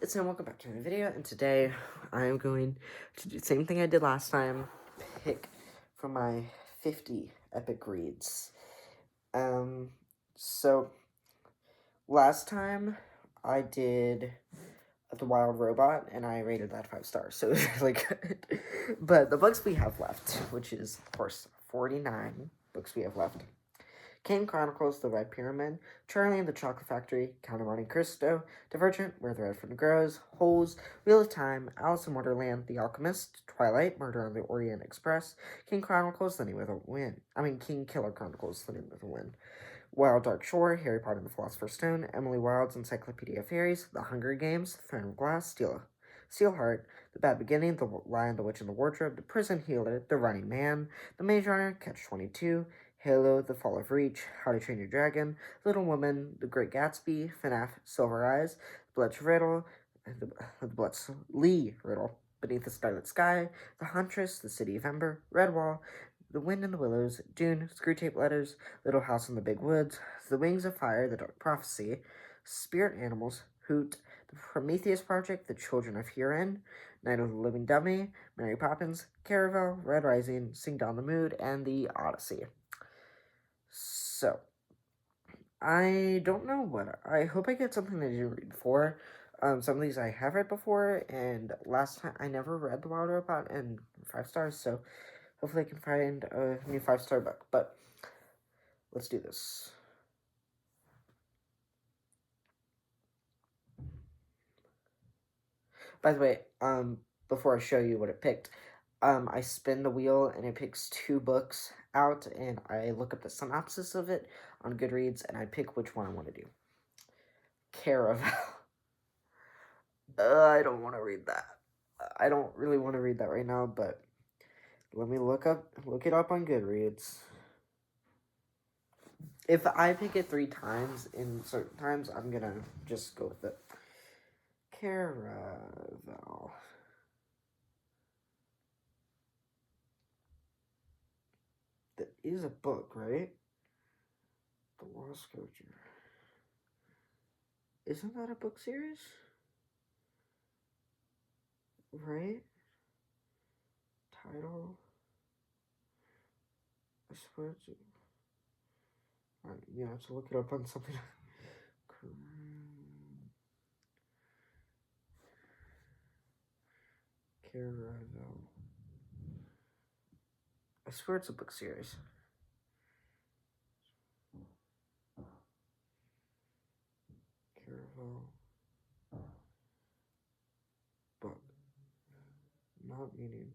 So welcome back to my video, and today I am going to do the same thing I did last time, pick from my 50 epic reads. So last time I did The Wild Robot, and I rated that 5 stars, so it was really good. But the books we have left, which is, of course, 49 books we have left. Kane Chronicles, The Red Pyramid, Charlie and the Chocolate Factory, Count of Monte Cristo, Divergent, Where the Red Fruit Grows, Holes, Wheel of Time, Alice in Wonderland, The Alchemist, Twilight, Murder on the Orient Express, King Chronicles, The Name of the Wind. King Killer Chronicles, The Name of the Wind. Wild Dark Shore, Harry Potter and the Philosopher's Stone, Emily Wilde's Encyclopedia of Fairies, The Hunger Games, Throne of Glass, Steelheart, The Bad Beginning, The Lion, the Witch, and the Wardrobe, The Prison Healer, The Running Man, The Maze Runner, Catch-22, Halo, The Fall of Reach, How to Train Your Dragon, Little Woman, The Great Gatsby, FNAF, Silver Eyes, Bletch Riddle, the Bletch Lee Riddle, Beneath the Starlit Sky, The Huntress, The City of Ember, Redwall, The Wind in the Willows, Dune, Screwtape Letters, Little House in the Big Woods, The Wings of Fire, The Dark Prophecy, Spirit Animals, Hoot, The Prometheus Project, The Children of Hurin, Night of the Living Dummy, Mary Poppins, Caravel, Red Rising, Sing Down the Mood, and The Odyssey. So, I don't know what, I hope I get something that I didn't read before. Some of these I have read before, and last time I never read The Wild Robot and 5 stars, so hopefully I can find a new 5-star book, but let's do this. By the way, before I show you what it picked, I spin the wheel and it picks 2 books out, and I look up the synopsis of it on Goodreads, and I pick which one I want to do. Caravel. I don't want to read that. I don't really want to read that right now, but let me look it up on Goodreads. If I pick it 3 times in certain times, I'm gonna just go with it. Caravel. That is a book, right? The Lost Coacher. Isn't that a book series? Right? Title. I swear it's... Alright, yeah, to look it up on something. Caravel. I swear it's a book series. Caravel. Book. Not meaning.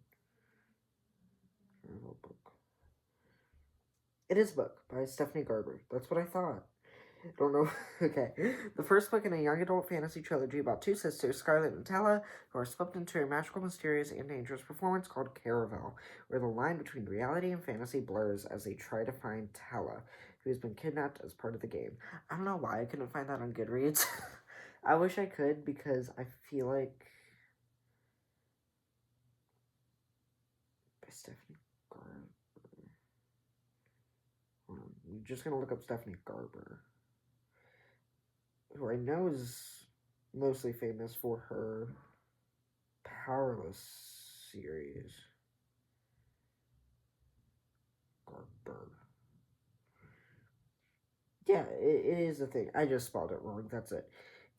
Caravel book. It is a book by Stephanie Garber. That's what I thought. Don't know. Okay. The first book in a young adult fantasy trilogy about 2 sisters, Scarlet and Tella, who are swept into a magical, mysterious, and dangerous performance called Caravel, where the line between reality and fantasy blurs as they try to find Tella, who has been kidnapped as part of the game. I don't know why I couldn't find that on Goodreads. I wish I could, because I feel like... By Stephanie Garber. I'm just gonna look up Stephanie Garber, who I know is mostly famous for her Powerless series. Garber. Yeah, it is a thing. I just spelled it wrong. That's it.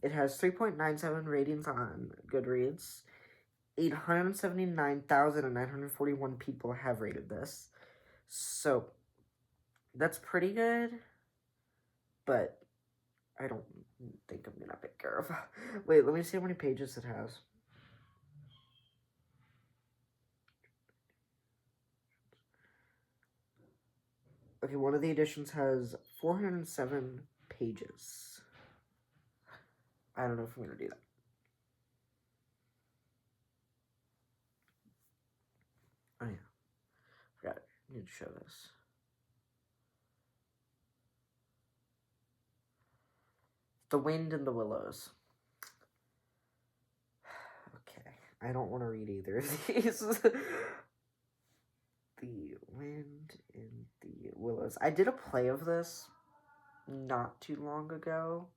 It has 3.97 ratings on Goodreads. 879,941 people have rated this. So, that's pretty good. But I don't think I'm gonna pick Caravel. Wait, let me see how many pages it has. Okay, one of the editions has 407 pages. I don't know if I'm gonna do that. Oh yeah, forgot it. I need to show this. The Wind in the Willows. Okay, I don't want to read either of these. The Wind in the Willows. I did a play of this not too long ago.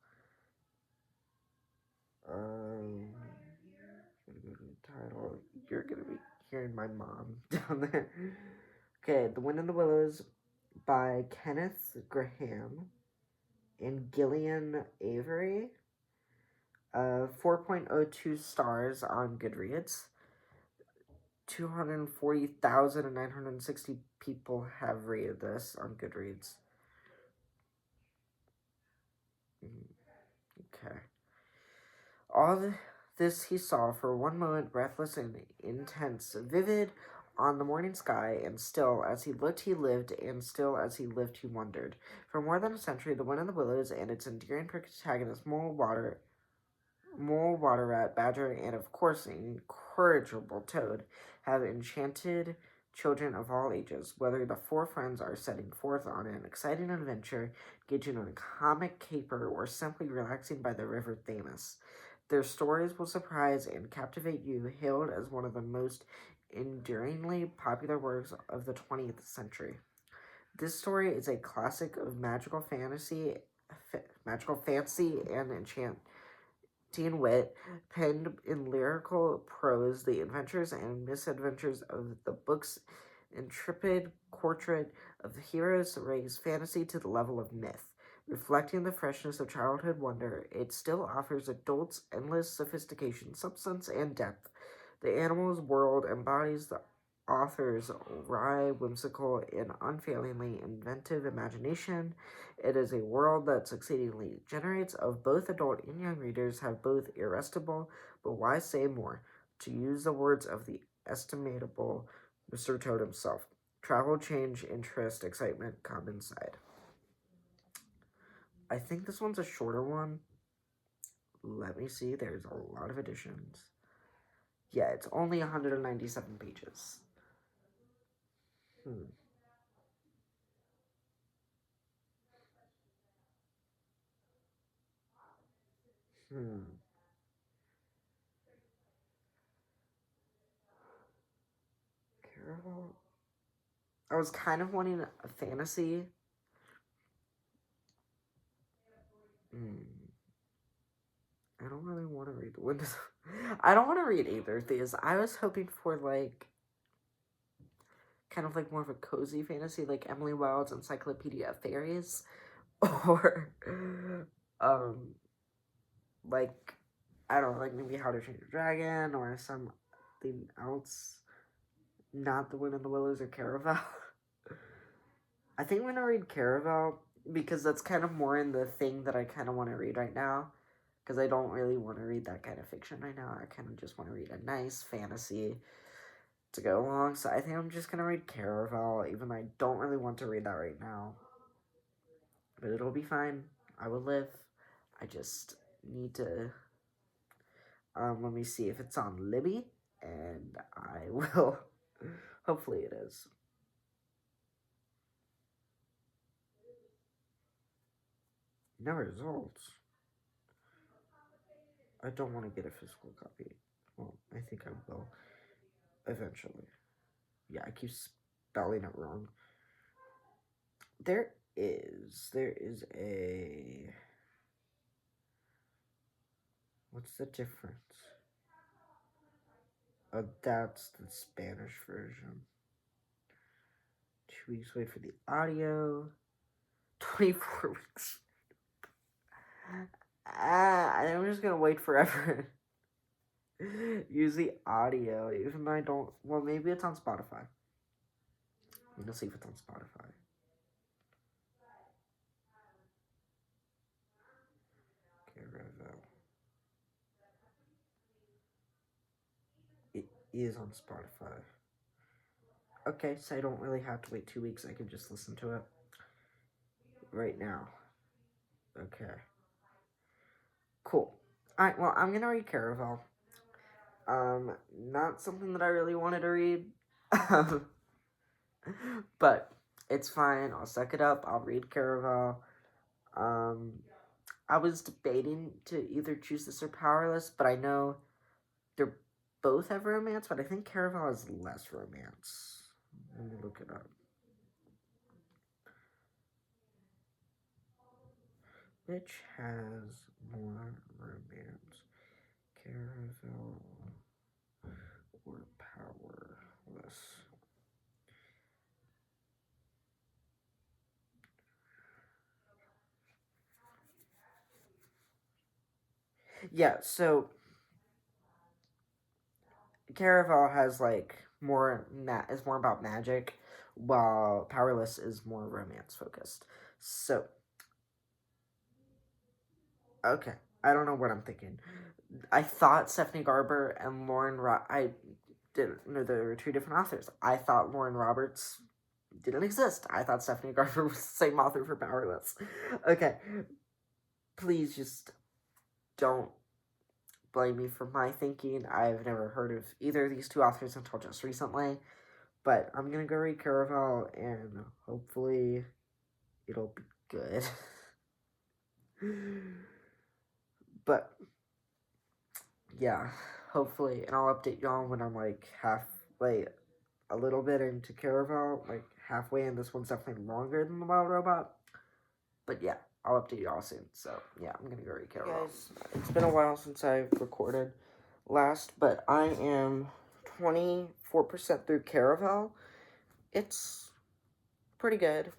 hearing my mom down there. Okay, The Wind in the Willows by Kenneth Graham and Gillian Avery. 4.02 stars on Goodreads. 240,960 people have rated this on Goodreads. Okay. All this he saw for one moment, breathless and intense, vivid on the morning sky, and still as he looked he lived, and still as he lived he wondered. For more than a century, The Wind in the Willows and its endearing protagonist, Mole, Water Rat, Badger, and of course an incorrigible Toad, have enchanted children of all ages. Whether the four friends are setting forth on an exciting adventure, engaging in a comic caper, or simply relaxing by the river Thames, their stories will surprise and captivate you, hailed as one of the most enduringly popular works of the 20th century. This story is a classic of magical fancy, and enchanting wit, penned in lyrical prose, the adventures and misadventures of the book's intrepid portrait of the heroes raise fantasy to the level of myth. Reflecting the freshness of childhood wonder, it still offers adults endless sophistication, substance, and depth. The animal's world embodies the author's wry, whimsical, and unfailingly inventive imagination. It is a world that succeedingly generates of both adult and young readers have both irresistible, but why say more? To use the words of the estimable Mr. Toad himself, travel, change, interest, excitement, come inside. I think this one's a shorter one. Let me see. There's a lot of editions. Yeah, it's only 197 pages. Hmm. Caraval. I was kind of wanting a fantasy. I don't really want to read the Windows. I don't want to read either of these. I was hoping for like kind of like more of a cozy fantasy, like Emily Wilde's Encyclopedia of Fairies, or um, like I don't know, like maybe How to Train Your Dragon or something else. Not The Wind in the Willows or Caraval. I think I'm gonna read Caraval because that's kind of more in the thing that I kind of want to read right now. Because I don't really want to read that kind of fiction right now. I kind of just want to read a nice fantasy to go along. So I think I'm just gonna read Caraval, even though I don't really want to read that right now. But it'll be fine. I will live. I just need to. Let me see if it's on Libby, and I will. Hopefully it is. No results. I don't want to get a physical copy. Well, I think I will eventually. Yeah, I keep spelling it wrong. There is a. What's the difference? Oh, that's the Spanish version. 2 weeks wait for the audio. 24 weeks. I'm just gonna wait forever. Use the audio, even though I don't. Well, maybe it's on Spotify. I'm gonna see if it's on Spotify. Caraval. It is on Spotify. Okay, so I don't really have to wait 2 weeks. I can just listen to it right now. Okay. Cool. Alright, well, I'm gonna read Caraval. Not something that I really wanted to read. But it's fine. I'll suck it up. I'll read Caraval. I was debating to either choose this or Powerless, but I know they're both have romance, but I think Caraval has less romance. Let me look it up. Which has more romance? Caraval or Power? Yeah, so Caraval has like is more about magic, while Powerless is more romance focused. So okay, I don't know what I'm thinking. I thought Stephanie Garber and I didn't know there were two different authors. I thought Lauren Roberts didn't exist. I thought Stephanie Garber was the same author for Powerless. Okay, please just don't blame me for my thinking. I've never heard of either of these two authors until just recently. But I'm gonna go read Caraval and hopefully it'll be good. But yeah, hopefully, and I'll update y'all when I'm like halfway, a little bit into Caraval, like halfway, and this one's definitely longer than the Wild Robot. But yeah, I'll update y'all soon. So yeah, I'm gonna go read Caraval. Guys, it's been a while since I've recorded last, but I am 24% through Caraval. It's pretty good.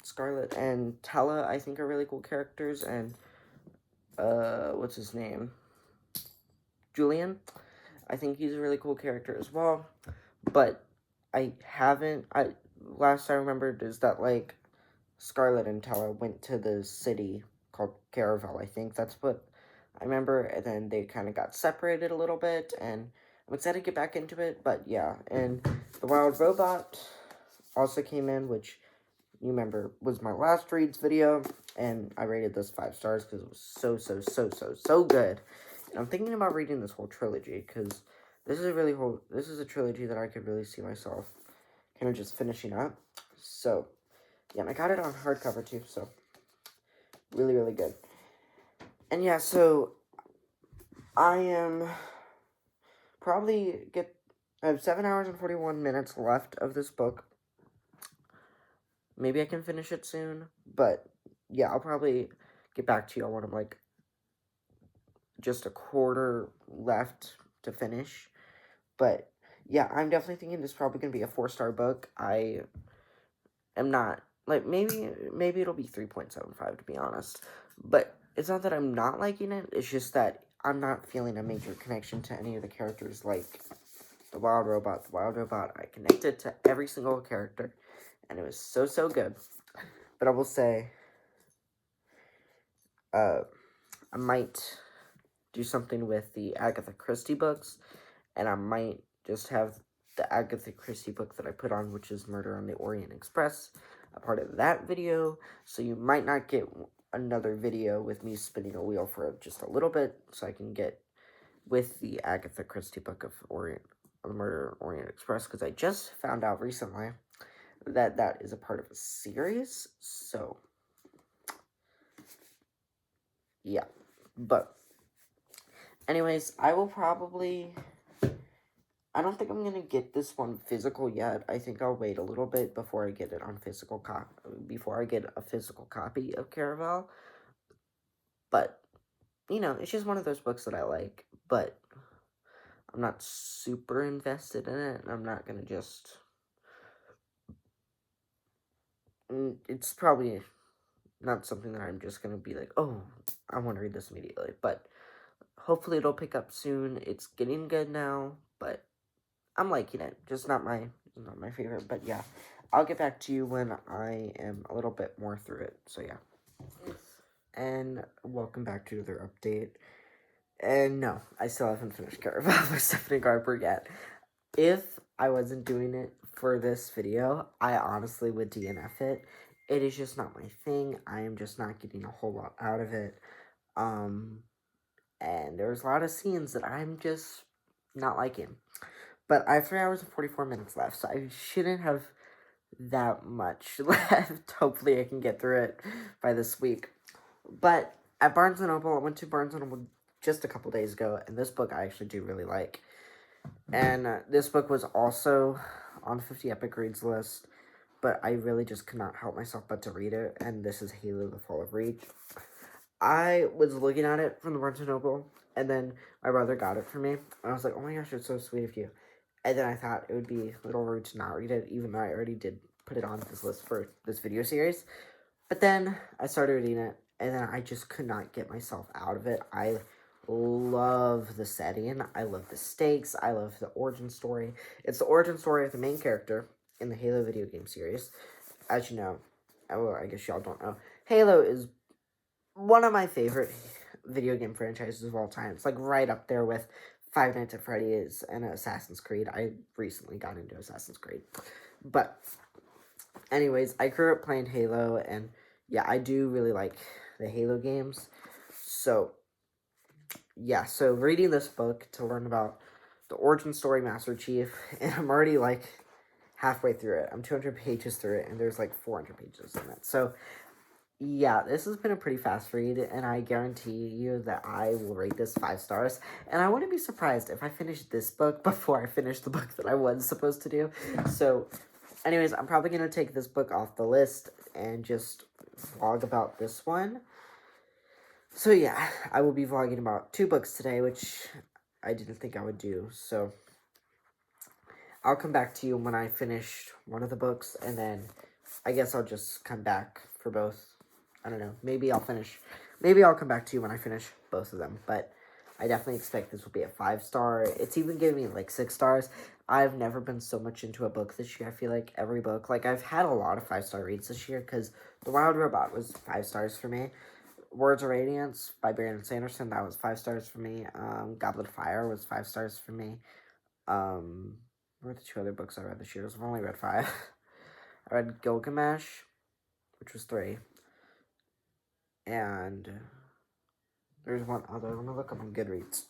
Scarlet and Tella, I think, are really cool characters, and what's his name? Julian. I think he's a really cool character as well. But last I remembered is that like Scarlet and Tella went to the city called Caraval. I think that's what I remember, and then they kind of got separated a little bit, and I'm excited to get back into it. But yeah, and the Wild Robot also came in, which you remember was my last reads video, and I rated this 5 stars because it was so good. And I'm thinking about reading this whole trilogy because this is a trilogy that I could really see myself kind of just finishing up. So yeah, and I got it on hardcover too, so really good. And yeah, so I have 7 hours and 41 minutes left of this book. Maybe I can finish it soon, but yeah, I'll probably get back to you on when I'm like just a quarter left to finish. But yeah, I'm definitely thinking this is probably gonna be a 4-star book. I am not like maybe it'll be 3.75 to be honest. But it's not that I'm not liking it, it's just that I'm not feeling a major connection to any of the characters like the Wild Robot. The Wild Robot, I connected to every single character, and it was so good. But I will say, I might do something with the Agatha Christie books, and I might just have the Agatha Christie book that I put on, which is Murder on the Orient Express, a part of that video, so you might not get another video with me spinning a wheel for just a little bit, so I can get with the Agatha Christie book of the Murder on Orient Express, because I just found out recently that that is a part of a series, so yeah, but anyways, I don't think I'm gonna get this one physical yet. I think I'll wait a little bit before I get it on before I get a physical copy of Caraval. But, you know, it's just one of those books that I like, but I'm not super invested in it, and I'm not gonna just... It's probably not something that I'm just gonna be like, oh, I want to read this immediately, but hopefully it'll pick up soon. It's getting good now, but I'm liking it. Just not my favorite, but yeah. I'll get back to you when I am a little bit more through it. So yeah. And welcome back to another update. And no, I still haven't finished Caraval by Stephanie Garber yet. If I wasn't doing it for this video, I honestly would DNF it. It is just not my thing. I am just not getting a whole lot out of it. And there's a lot of scenes that I'm just not liking. But I have 3 hours and 44 minutes left, so I shouldn't have that much left. Hopefully I can get through it by this week. But at Barnes & Noble, I went to Barnes & Noble just a couple days ago, and this book I actually do really like. And this book was also on the 50 Epic Reads list, but I really just could not help myself but to read it, and this is Halo: The Fall of Reach. I was looking at it from the Barnes & Noble, and then my brother got it for me, and I was like, oh my gosh, it's so sweet of you. And then I thought it would be a little rude to not read it, even though I already did put it on this list for this video series. But then I started reading it, and then I just could not get myself out of it. I love the setting. I love the stakes. I love the origin story. It's the origin story of the main character in the Halo video game series. As you know, well, I guess y'all don't know, Halo is one of my favorite video game franchises of all time. It's like right up there with Five Nights at Freddy's and Assassin's Creed. I recently got into Assassin's Creed. But anyways, I grew up playing Halo, and yeah, I do really like the Halo games. So yeah, so reading this book to learn about the origin story Master Chief, and I'm already like halfway through it. I'm 200 pages through it, and there's like 400 pages in it. So yeah, this has been a pretty fast read, and I guarantee you that I will rate this 5 stars. And I wouldn't be surprised if I finish this book before I finish the book that I was supposed to do. So, anyways, I'm probably going to take this book off the list and just vlog about this one. So yeah, I will be vlogging about 2 books today, which I didn't think I would do. So, I'll come back to you when I finish one of the books, and then I guess I'll just come back for both. I don't know. Maybe I'll come back to you when I finish both of them. But I definitely expect this will be a 5 star. It's even giving me like 6 stars. I've never been so much into a book this year. I feel like every book, like I've had a lot of 5-star reads this year because The Wild Robot was 5 stars for me. Words of Radiance by Brandon Sanderson, that was 5 stars for me. Goblet of Fire was 5 stars for me. What were the 2 other books I read this year? I've only read 5. I read Gilgamesh, which was 3. And there's one other. Let me look up on Goodreads.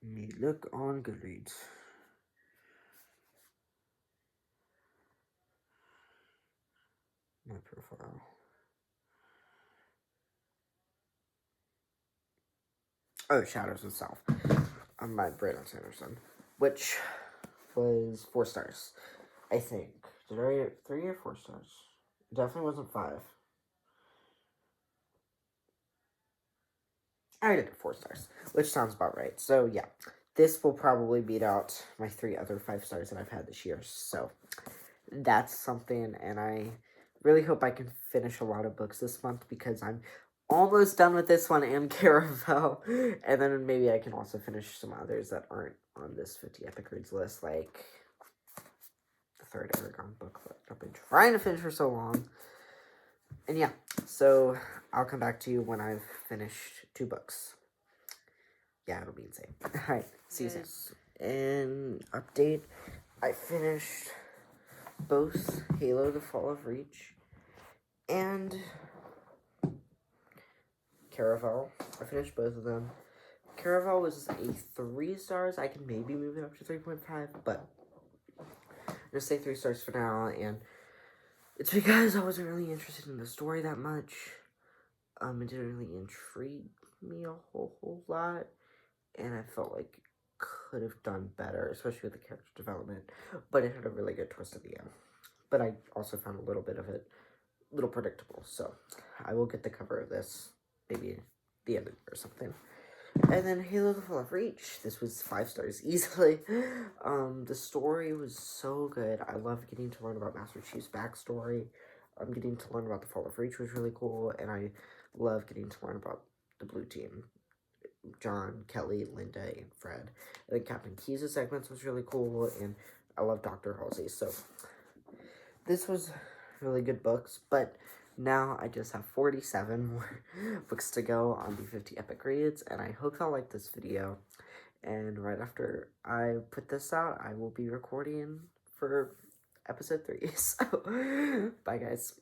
Let me look on Goodreads. My profile. Oh, Shadows of Self. By Brandon Sanderson, which was 4 stars, I think. Did I rate it 3 or 4 stars? It definitely wasn't 5. I rated it 4 stars, which sounds about right. So yeah, this will probably beat out my 3 other 5 stars that I've had this year. So that's something, and I really hope I can finish a lot of books this month because I'm almost done with this one and Caravel, and then maybe I can also finish some others that aren't on this 50 Epic Reads list, like the 3rd Aragon book that I've been trying to finish for so long. And yeah, so I'll come back to you when I've finished 2 books. Yeah, it'll be insane. Alright, see you soon. And update, I finished both Halo: The Fall of Reach and Caravel. I finished both of them. Caravel was a 3 stars. I can maybe move it up to 3.5, but I'm gonna say 3 stars for now, and it's because I wasn't really interested in the story that much. It didn't really intrigue me a whole lot, and I felt like it could have done better, especially with the character development, but it had a really good twist at the end. But I also found a little bit of it a little predictable, so I will get the cover of this maybe the end of the year or something. And then Halo: The Fall of Reach. This was 5 stars easily. The story was so good. I love getting to learn about Master Chief's backstory. I'm getting to learn about The Fall of Reach was really cool, and I love getting to learn about the blue team. John, Kelly, Linda, and Fred. And then Captain Keyes' segments was really cool, and I love Dr. Halsey. So this was really good books, but now I just have 47 more books to go on the 50 Epic Reads, and I hope y'all like this video. And right after I put this out, I will be recording for episode 3. So, bye guys.